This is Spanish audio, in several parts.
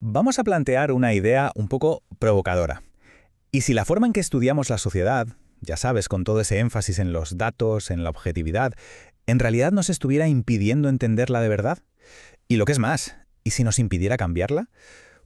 Vamos a plantear una idea un poco provocadora. ¿Y si la forma en que estudiamos la sociedad, ya sabes, con todo ese énfasis en los datos, en la objetividad, en realidad nos estuviera impidiendo entenderla de verdad? Y lo que es más, ¿y si nos impidiera cambiarla?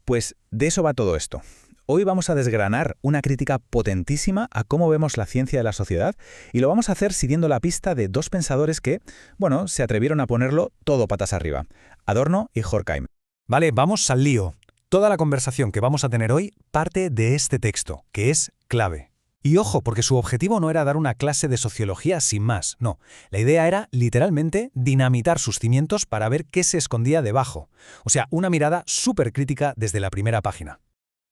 Pues de eso va todo esto. Hoy vamos a desgranar una crítica potentísima a cómo vemos la ciencia de la sociedad y lo vamos a hacer siguiendo la pista de dos pensadores que, bueno, se atrevieron a ponerlo todo patas arriba: Adorno y Horkheimer. Vale, vamos al lío. Toda la conversación que vamos a tener hoy parte de este texto, que es clave. Y ojo, porque su objetivo no era dar una clase de sociología sin más, no. La idea era, literalmente, dinamitar sus cimientos para ver qué se escondía debajo. O sea, una mirada súper crítica desde la primera página.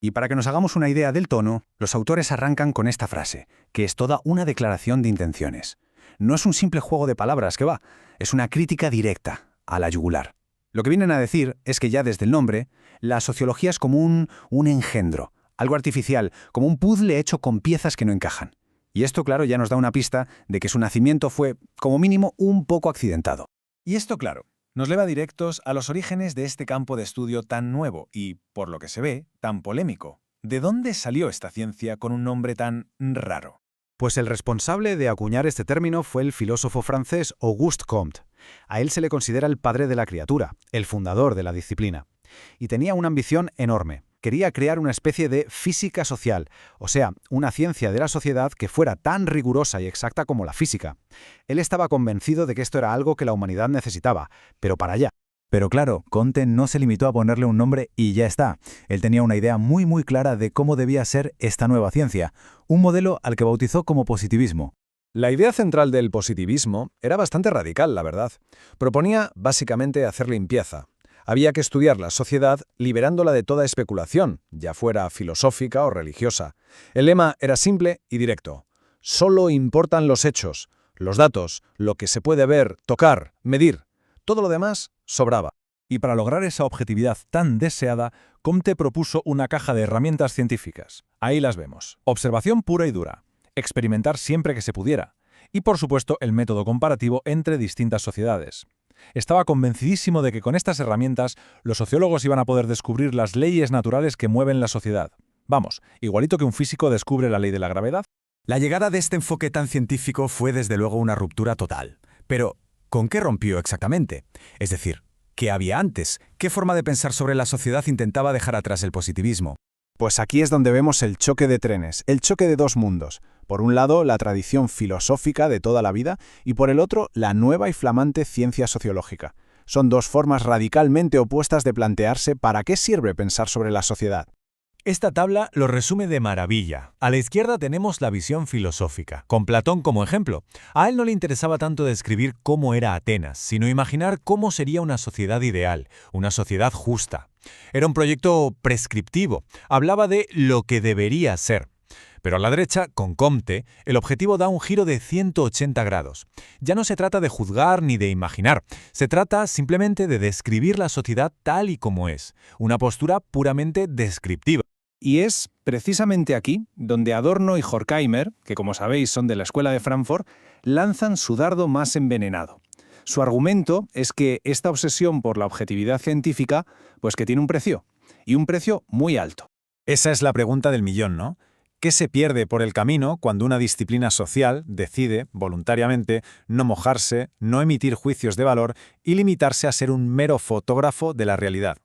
Y para que nos hagamos una idea del tono, los autores arrancan con esta frase, que es toda una declaración de intenciones. No es un simple juego de palabras que va, es una crítica directa, a la yugular. Lo que vienen a decir es que ya desde el nombre, la sociología es como un engendro, algo artificial, como un puzzle hecho con piezas que no encajan. Y esto, claro, ya nos da una pista de que su nacimiento fue, como mínimo, un poco accidentado. Y esto, claro, nos lleva directos a los orígenes de este campo de estudio tan nuevo y, por lo que se ve, tan polémico. ¿De dónde salió esta ciencia con un nombre tan raro? Pues el responsable de acuñar este término fue el filósofo francés Auguste Comte. A él se le considera el padre de la criatura, el fundador de la disciplina. Y tenía una ambición enorme. Quería crear una especie de física social, o sea, una ciencia de la sociedad que fuera tan rigurosa y exacta como la física. Él estaba convencido de que esto era algo que la humanidad necesitaba, pero para allá. Pero claro, Comte no se limitó a ponerle un nombre y ya está. Él tenía una idea muy clara de cómo debía ser esta nueva ciencia, un modelo al que bautizó como positivismo. La idea central del positivismo era bastante radical, la verdad. Proponía, básicamente, hacer limpieza. Había que estudiar la sociedad liberándola de toda especulación, ya fuera filosófica o religiosa. El lema era simple y directo. Solo importan los hechos, los datos, lo que se puede ver, tocar, medir. Todo lo demás sobraba. Y para lograr esa objetividad tan deseada, Comte propuso una caja de herramientas científicas. Ahí las vemos. Observación pura y dura. Experimentar siempre que se pudiera. Y, por supuesto, el método comparativo entre distintas sociedades. Estaba convencidísimo de que con estas herramientas los sociólogos iban a poder descubrir las leyes naturales que mueven la sociedad. Vamos, igualito que un físico descubre la ley de la gravedad. La llegada de este enfoque tan científico fue desde luego una ruptura total. Pero, ¿con qué rompió exactamente? Es decir, ¿qué había antes? ¿Qué forma de pensar sobre la sociedad intentaba dejar atrás el positivismo? Pues aquí es donde vemos el choque de trenes, el choque de dos mundos. Por un lado, la tradición filosófica de toda la vida y por el otro, la nueva y flamante ciencia sociológica. Son dos formas radicalmente opuestas de plantearse para qué sirve pensar sobre la sociedad. Esta tabla lo resume de maravilla. A la izquierda tenemos la visión filosófica, con Platón como ejemplo. A él no le interesaba tanto describir cómo era Atenas, sino imaginar cómo sería una sociedad ideal, una sociedad justa. Era un proyecto prescriptivo, hablaba de lo que debería ser. Pero a la derecha, con Comte, el objetivo da un giro de 180 grados. Ya no se trata de juzgar ni de imaginar, se trata simplemente de describir la sociedad tal y como es, una postura puramente descriptiva. Y es precisamente aquí donde Adorno y Horkheimer, que como sabéis son de la Escuela de Frankfurt, lanzan su dardo más envenenado. Su argumento es que esta obsesión por la objetividad científica, pues que tiene un precio, y un precio muy alto. Esa es la pregunta del millón, ¿no? ¿Qué se pierde por el camino cuando una disciplina social decide, voluntariamente, no mojarse, no emitir juicios de valor y limitarse a ser un mero fotógrafo de la realidad?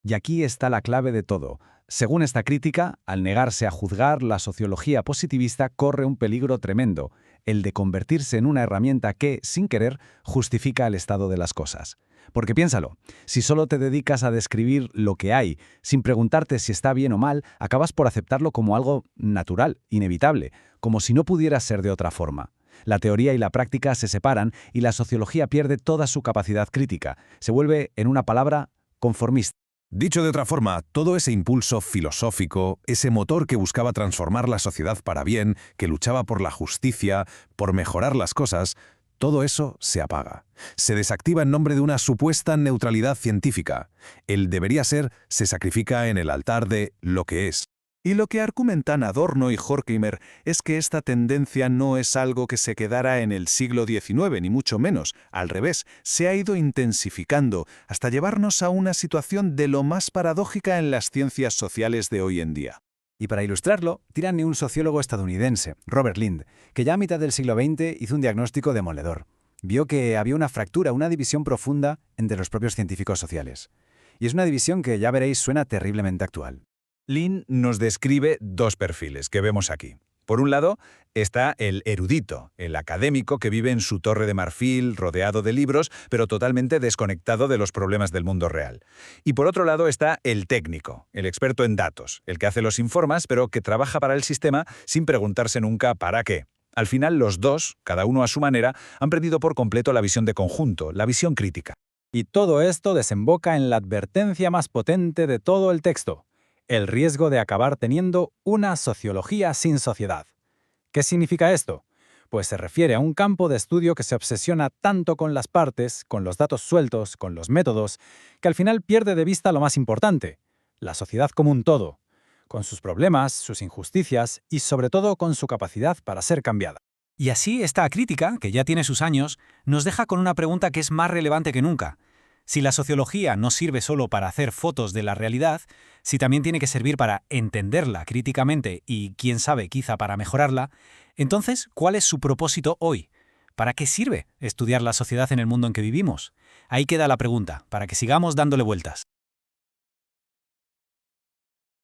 Y aquí está la clave de todo. Según esta crítica, al negarse a juzgar, la sociología positivista corre un peligro tremendo, el de convertirse en una herramienta que, sin querer, justifica el estado de las cosas. Porque piénsalo, si solo te dedicas a describir lo que hay, sin preguntarte si está bien o mal, acabas por aceptarlo como algo natural, inevitable, como si no pudiera ser de otra forma. La teoría y la práctica se separan y la sociología pierde toda su capacidad crítica. Se vuelve, en una palabra, conformista. Dicho de otra forma, todo ese impulso filosófico, ese motor que buscaba transformar la sociedad para bien, que luchaba por la justicia, por mejorar las cosas, todo eso se apaga. Se desactiva en nombre de una supuesta neutralidad científica. El debería ser se sacrifica en el altar de lo que es. Y lo que argumentan Adorno y Horkheimer es que esta tendencia no es algo que se quedara en el siglo XIX, ni mucho menos. Al revés, se ha ido intensificando hasta llevarnos a una situación de lo más paradójica en las ciencias sociales de hoy en día. Y para ilustrarlo, tiran de un sociólogo estadounidense, Robert Lind, que ya a mitad del siglo XX hizo un diagnóstico demoledor. Vio que había una fractura, una división profunda entre los propios científicos sociales. Y es una división que, ya veréis, suena terriblemente actual. Lind nos describe dos perfiles que vemos aquí. Por un lado, está el erudito, el académico que vive en su torre de marfil, rodeado de libros, pero totalmente desconectado de los problemas del mundo real. Y por otro lado está el técnico, el experto en datos, el que hace los informes, pero que trabaja para el sistema sin preguntarse nunca ¿para qué? Al final, los dos, cada uno a su manera, han perdido por completo la visión de conjunto, la visión crítica. Y todo esto desemboca en la advertencia más potente de todo el texto: el riesgo de acabar teniendo una sociología sin sociedad. ¿Qué significa esto? Pues se refiere a un campo de estudio que se obsesiona tanto con las partes, con los datos sueltos, con los métodos, que al final pierde de vista lo más importante: la sociedad como un todo, con sus problemas, sus injusticias y sobre todo con su capacidad para ser cambiada. Y así esta crítica, que ya tiene sus años, nos deja con una pregunta que es más relevante que nunca. Si la sociología no sirve solo para hacer fotos de la realidad, si también tiene que servir para entenderla críticamente y, quién sabe, quizá para mejorarla, entonces, ¿cuál es su propósito hoy? ¿Para qué sirve estudiar la sociedad en el mundo en que vivimos? Ahí queda la pregunta, para que sigamos dándole vueltas.